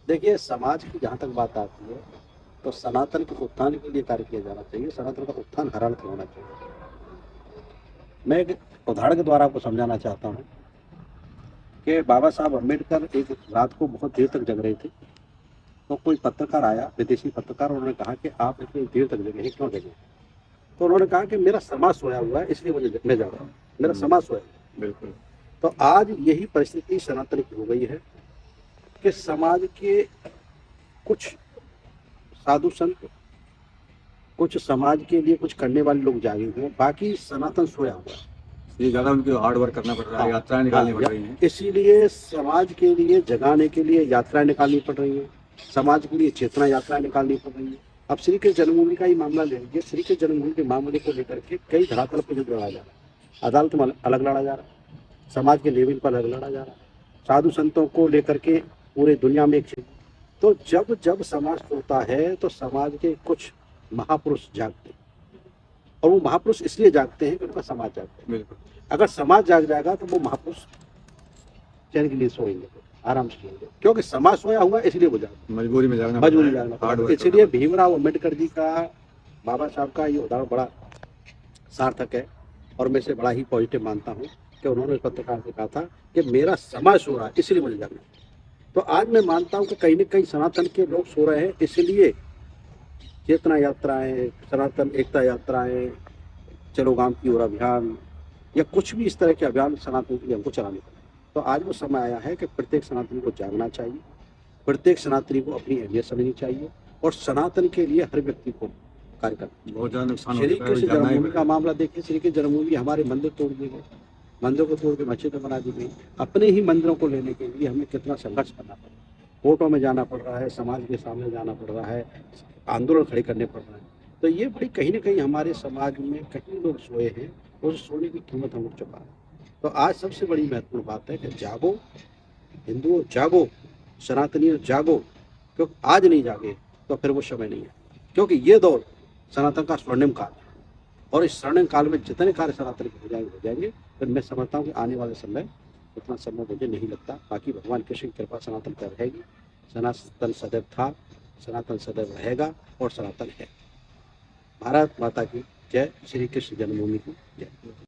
देखिए, समाज की जहाँ तक बात आती है, तो सनातन के उत्थान के लिए कार्य किया जाना चाहिए। सनातन का उत्थान हर हालत में होना चाहिए। मैं एक उदाहरण के द्वारा आपको समझाना चाहता हूँ कि बाबा साहब अम्बेडकर एक रात को बहुत देर तक जग रहे थे। तो कोई पत्रकार आया, विदेशी पत्रकार, उन्होंने कहा कि आप इतनी देर तक जगे हैं, क्यों जगे? तो उन्होंने कहा कि मेरा समाज सोया हुआ है, इसलिए मैं जग रहा हूँ। मेरा समाज सोया हुआ है। बिल्कुल। तो आज यही परिस्थिति सनातन की हो गई है कि समाज के कुछ साधु संत, कुछ समाज के लिए कुछ करने वाले लोग जागे हुए हैं, बाकी सनातन सोया हुआ है। ये ज़्यादा उनको हार्ड वर्क करना पड़ रहा है, हाँ, यात्राएं हाँ, निकालनी पड़ रही हैं। इसीलिए समाज के लिए जगाने के लिए यात्राएं निकालनी पड़ रही हैं। समाज के लिए चेतना यात्राएं निकालनी पड़ रही है। अब श्री कृष्ण जन्मभूमि का ही मामला ले लीजिए। श्री कृष्ण जन्मभूमि के मामले को लेकर के कई धरातल पर युद्ध लड़ा जा रहा है। अदालत में अलग लड़ा जा रहा है, समाज के लेवल पर अलग लड़ा जा रहा है, साधु संतों को लेकर के पूरे दुनिया में एक। तो जब जब समाज सोता है तो समाज के कुछ महापुरुष जागते हैं, और वो महापुरुष इसलिए जागते हैं कि उनका समाज जागता है। बिल्कुल। अगर समाज जाग जाएगा तो वो महापुरुष चैन के लिए सोएंगे, आराम से सोएंगे, क्योंकि समाज सोया हुआ है, इसलिए वो जागते, मजबूरी में जागना मजबूरी जागना हार्ड पड़ता है। वर्क करना इसलिए पड़ता भीमराव अम्बेडकर जी का, बाबा साहब का ये उदाहरण बड़ा सार्थक है, और मैं इसे बड़ा ही पॉजिटिव मानता हूँ कि उन्होंने पत्रकार से कहा था कि मेरा समाज सो रहा है, इसलिए मुझे जागना है। तो आज मैं मानता हूँ कि कहीं न कहीं सनातन के लोग सो रहे हैं, इसलिए चेतना यात्राएं, सनातन एकता यात्राएं, चलो गांव की ओर अभियान, या कुछ भी इस तरह के अभियान सनातन के लिए हमको चलाने पड़े। तो आज वो समय आया है कि प्रत्येक सनातनी को जागना चाहिए, प्रत्येक सनातनी को अपनी अहमियत समझनी चाहिए, और सनातन के लिए हर व्यक्ति को कार्य करना चाहिए। बहुत ज़्यादा नुकसान हो श्री चुका है, अभी कृष्ण जागना ही जन्मभूमि का पड़ेगा। मामला देखिए। श्री कृष्ण जन्मभूमि हमारे मंदिर तोड़ दिए गए, मंदिरों को तोड़ के मस्जिदें बना दी गई। अपने ही मंदिरों को लेने के लिए हमें कितना संघर्ष करना पड़ा, कोर्टों में जाना पड़ रहा है, समाज के सामने जाना पड़ रहा है, आंदोलन खड़े करने पड़ रहे हैं। तो ये बड़ी कहीं ना कहीं हमारे समाज में कई लोग सोए हैं, उस सोने की कीमत हम उठ चुका है। तो आज सबसे बड़ी महत्वपूर्ण बात है कि जागो, हिंदुओं जागो, सनातनियों जागो, क्योंकि आज नहीं जागे तो फिर वो समय नहीं है। क्योंकि ये दौर सनातन का स्वर्णिम काल है, और इस स्वर्णिम काल में जितने कार्य सनातन के हो जाएंगे। फिर मैं समझता हूँ कि आने वाले समय उतना समय मुझे नहीं लगता। बाकी भगवान कृष्ण की कृपा सनातन पर रहेगी। सनातन सदैव था, सनातन सदैव रहेगा, और सनातन है। भारत माता की जय। श्री कृष्ण जन्मभूमि की जय।